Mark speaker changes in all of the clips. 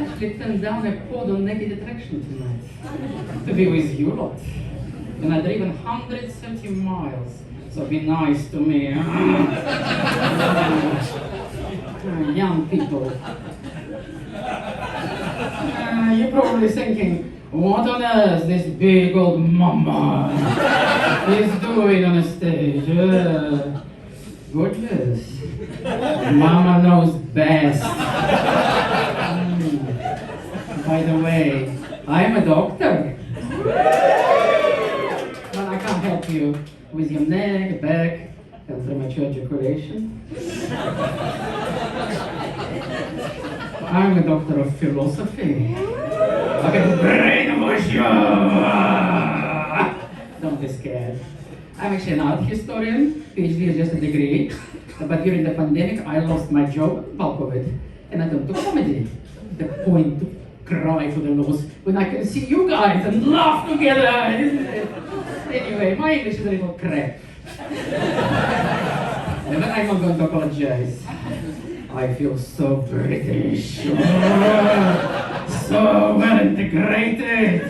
Speaker 1: actually turned down a pod on Naked Attraction tonight to be with you lot. And I've driven 130 miles, so be nice to me. Young people. You're probably thinking, what on earth this big old mama is doing on a stage? Goodness. Mama knows best. By the way, I'm a doctor. But I can't help you with your neck, back, and premature ejaculation. I'm a doctor of philosophy. I can brainwash you! Don't be scared. I'm actually an art historian. PhD is just a degree. But during the pandemic, I lost my job, bulk of it, and I turned to comedy. The point to cry for the loss when I can see you guys and laugh together, isn't it? Anyway, my English is a little crap. But I'm not going to apologize. I feel so British. So well integrated.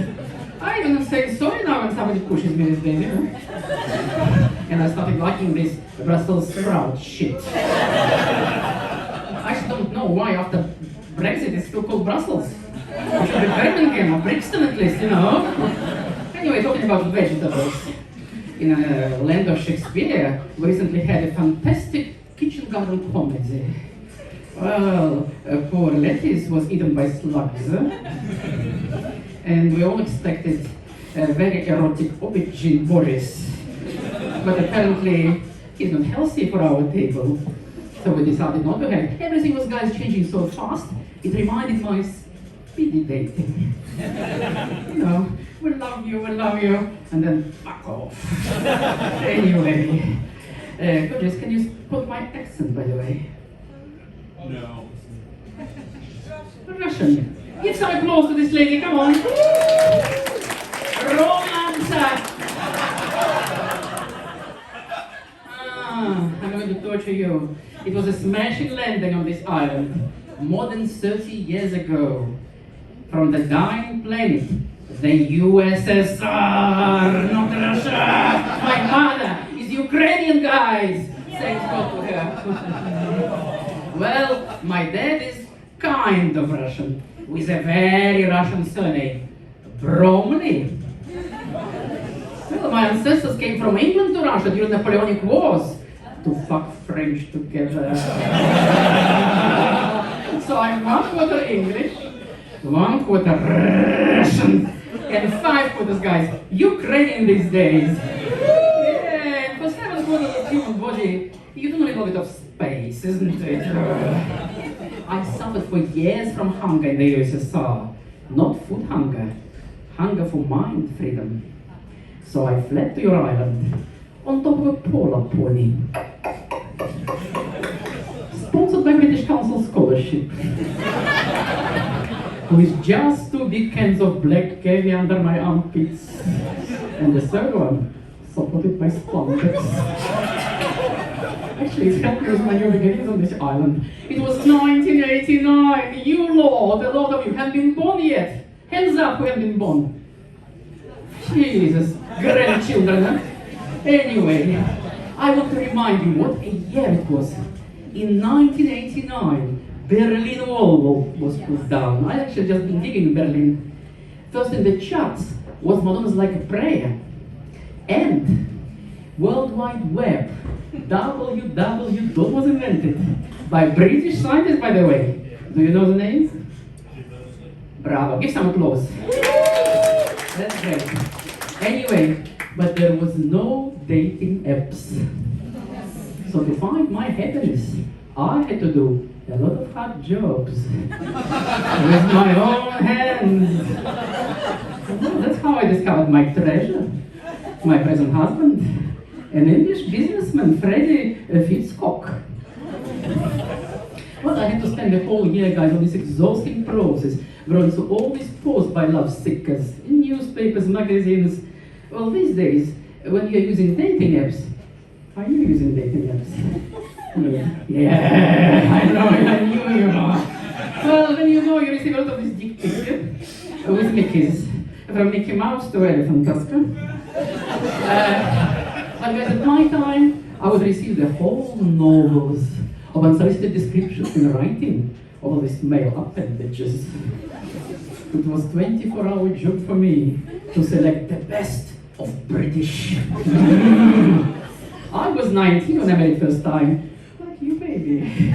Speaker 1: I don't say sorry now when somebody pushes me these days, you know? And I started liking this Brussels sprout shit. I actually don't know why after Brexit it's still called Brussels. It should be Birmingham or Brixton at least, you know? Anyway, talking about vegetables. In a land of Shakespeare, we recently had a fantastic kitchen garden comedy. Well, poor lettuce was eaten by slugs. And we all expected a very erotic aubergine Boris. But apparently, he's not healthy for our table. So we decided not to have it. Everything was, guys, changing so fast, it reminded my speedy dating. You know, we love you, and then fuck off. Anyway, goodness, can you spot my accent, by the way?
Speaker 2: No.
Speaker 1: Russian. Give some applause to this lady, come on. Romancer. I'm going to torture you. It was a smashing landing on this island more than 30 years ago. From the dying planet, the USSR, not Russia. My mother is Ukrainian, guys. Thanks God to her. Well, my dad is kind of Russian, with a very Russian surname, Bromley. Well, my ancestors came from England to Russia during Napoleonic Wars to fuck French together. So I'm 1/4 English, 1/4 Russian, and 5/4, guys, Ukrainian these days. Yeah, and for 7/4 of the human body, you don't need a bit of space, isn't it? I suffered for years from hunger in the USSR. Not food hunger, hunger for mind freedom. So I fled to your island on top of a polar pony. Sponsored by British Council Scholarship. With just 2 big cans of black caviar under my armpits. And the third one, supported by spandex. Actually, it's helped me with my new beginnings on this island. It was 1989. You lot, a lot of you haven't been born yet. Hands up who haven't been born. Jesus, grandchildren, huh? Anyway, I want to remind you what a year it was. In 1989, Berlin Wall was put down. I actually just been digging in Berlin. First in the charts was Madonna's Like a Prayer. And World Wide Web, www was invented by British scientists, by the way. Do you know the names? Bravo, give some applause. That's great. Anyway, but there was no dating apps. So to find my happiness, I had to do a lot of hard jobs with my own hands. Well, that's how I discovered my treasure, my present husband, an English businessman, Freddie Fitzcock. Well, I had to spend the whole year, guys, on this exhausting process, going through all these posts by love seekers in newspapers, magazines. Well, these days, when you're using dating apps, are you using dating apps? Yeah, I know, I knew you are. Well, then you know you receive a lot of these dick pics, yeah? With Mickeys. From Mickey Mouse to Elephant Tusker. But guys, at my time, I would receive the whole novels of unsolicited descriptions in writing of all these male appendages. It was 24-hour job for me to select the best of British. I was 19 when I married first time. Like you, baby.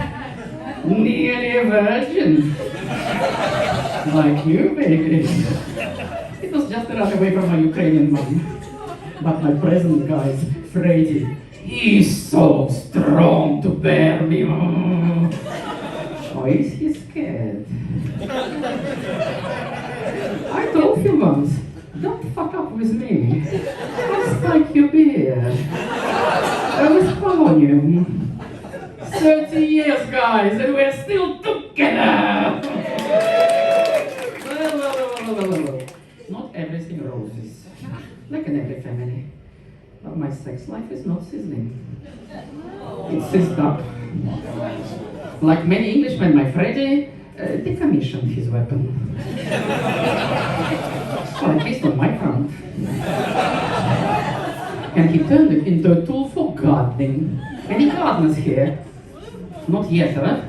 Speaker 1: Nearly a virgin. Like you, baby. It was just a run away from my Ukrainian mom. But my present guy's Freddy, he's so strong to bear me. Or is he scared? I told him once, don't fuck up with me. I'll spike your beer. With polonium. 30 years, guys, and we're still together. Well. Not everything roses, like in every family. But my sex life is not sizzling. It's sizzled up. Like many Englishmen, my Freddy decommissioned his weapon. Well, at least on my front. And he turned it into a tool for gardening. Any gardeners here? Not yet, huh?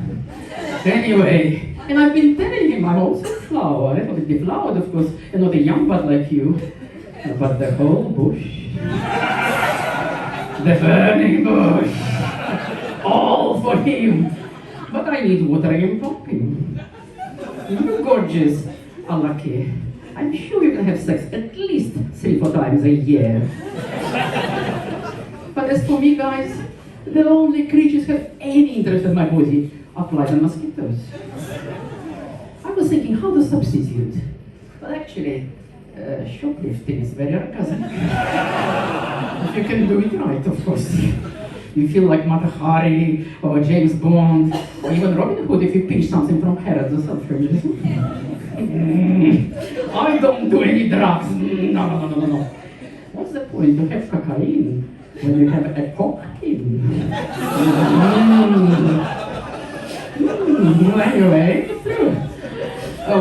Speaker 1: Anyway, and I've been telling him I'm also a flower. Not a deflowered, of course, and not a young bud like you, but the whole bush. The burning bush. All for him. But I need watering and pumping. You gorgeous are lucky. I'm sure you can have sex at least 3-4 times a year. But as for me, guys, the only creatures who have any interest in my body are flies and mosquitoes. I was thinking how to substitute, but actually, shoplifting is very cousin. If you can do it right, of course. You feel like Mata Hari or James Bond, or even Robin Hood if you pinch something from Harrods or something. I don't do any drugs. No. What's the point to have cocaine when you have a cocaine? Anyway, it's true.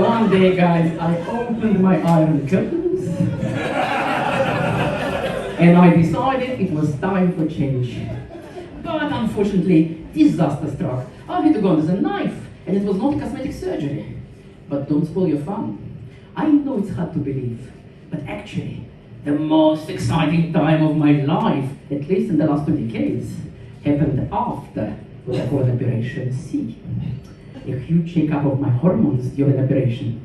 Speaker 1: One day, guys, I opened my iron curtains and I decided it was time for change. But unfortunately, disaster struck. I had to go under the knife, and it was not a cosmetic surgery. But don't spoil your fun. I know it's hard to believe, but actually, the most exciting time of my life, at least in the last 2 decades, happened after the whole operation. See, a huge shake-up of my hormones during the operation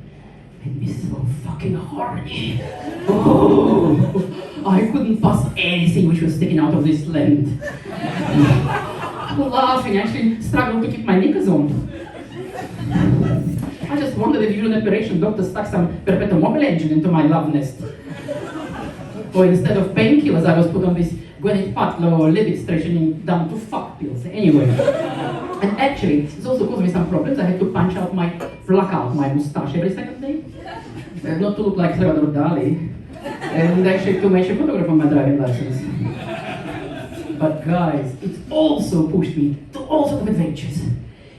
Speaker 1: made me so fucking horny. Oh, I couldn't pass anything which was sticking out of this land. Laughing, actually struggled to keep my knickers on. I just wondered if during the operation, doctor stuck some perpetual mobile engine into my love nest. Or instead of painkillers, I was put on this Gwyneth Paltrow lipid straightening down to fuck pills. Anyway. And actually, it's also caused me some problems. I had to punch out my mustache every second day. Not to look like Salvador Dali. And actually to make a photograph on my driving license. But guys, it also pushed me to all sorts of adventures.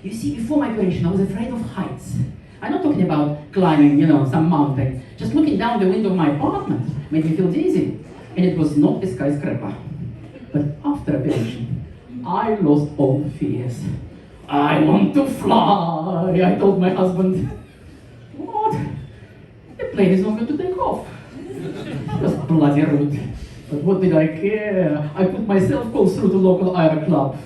Speaker 1: You see, before my operation, I was afraid of heights. I'm not talking about climbing, some mountain. Just looking down the window of my apartment made me feel dizzy. And it was not a skyscraper. But after operation, I lost all fears. I want to fly, I told my husband. What? The plane is not going to take off. That was bloody rude. But what did I care? I put myself close through the local aero club.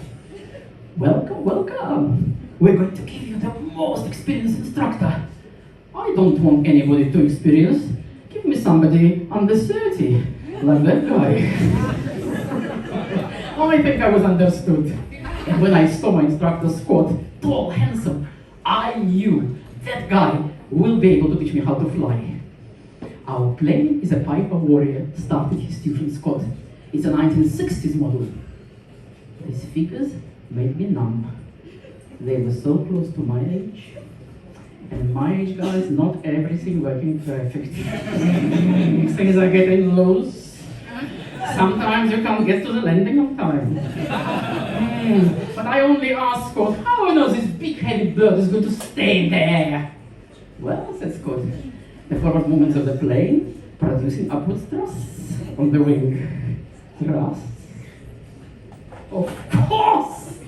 Speaker 1: Welcome. We're going to give you the most experienced instructor. I don't want anybody too experienced. Give me somebody under 30, like that guy. I think I was understood. And when I saw my instructor Scott, tall, handsome, I knew that guy will be able to teach me how to fly. Our plane is a Piper Warrior, started his tuition Scott. It's a 1960s model. These figures made me numb. They were so close to my age. And my age, guys, not everything working perfect. Things are getting loose. Sometimes you can't get to the landing on time. But I only asked Scott, how I know this big heavy bird is going to stay there? Well, said Scott, the forward movements of the plane producing upward thrusts on the wing. Thrusts? Of course!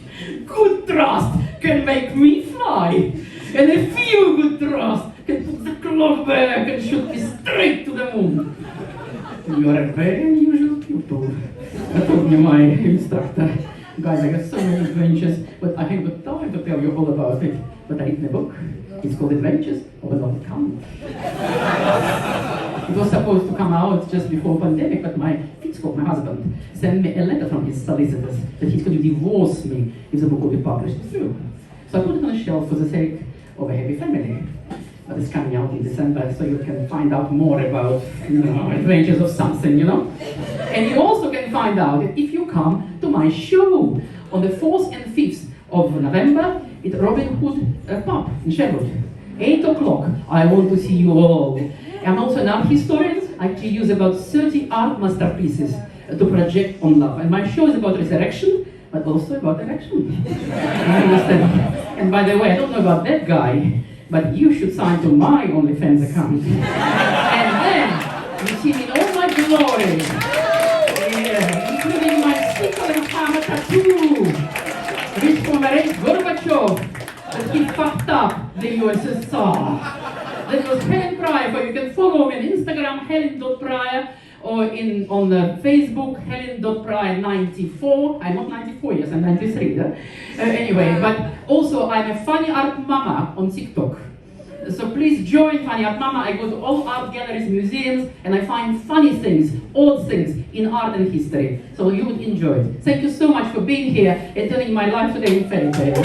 Speaker 1: Good thrust can make me fly, and a few good thrusts can put the clock back and shoot me straight to the moon. You are a very unusual pupil, told me my instructor. Guys, I got so many adventures, but I haven't got time to tell you all about it. But I written a book. It's called Adventures of a Not Count. It was supposed to come out just before pandemic, but my Fitzcock, my husband, sent me a letter from his solicitors that he's going to divorce me if the book will be published through. So I put it on a shelf for the sake of a happy family. But it's coming out in December, so you can find out more about, adventures of something, And you also can find out that if you come to my show on the 4th and 5th of November at Robin Hood pub in Sherwood, 8 o'clock. I want to see you all. I'm also an art historian. I actually use about 30 art masterpieces to project on love. And my show is about resurrection, but also about erection. I understand. And by the way, I don't know about that guy, but you should sign to my OnlyFans account. And then, you see me in all my glory. Yeah, including my sickle and hammer tattoo, which commemorates Gorbachev, that he fucked up the USSR. That was Helen Pryor, but you can follow me on Instagram, helen.pryor, or on Facebook, helen.pryor94. I'm not 94, yes, I'm 93. Anyway, but also I'm a funny art mama on TikTok. So please join Funny Art Mama. I go to all art galleries, museums, and I find funny things, old things in art and history. So you would enjoy it. Thank you so much for being here and turning my life today in fairy tale.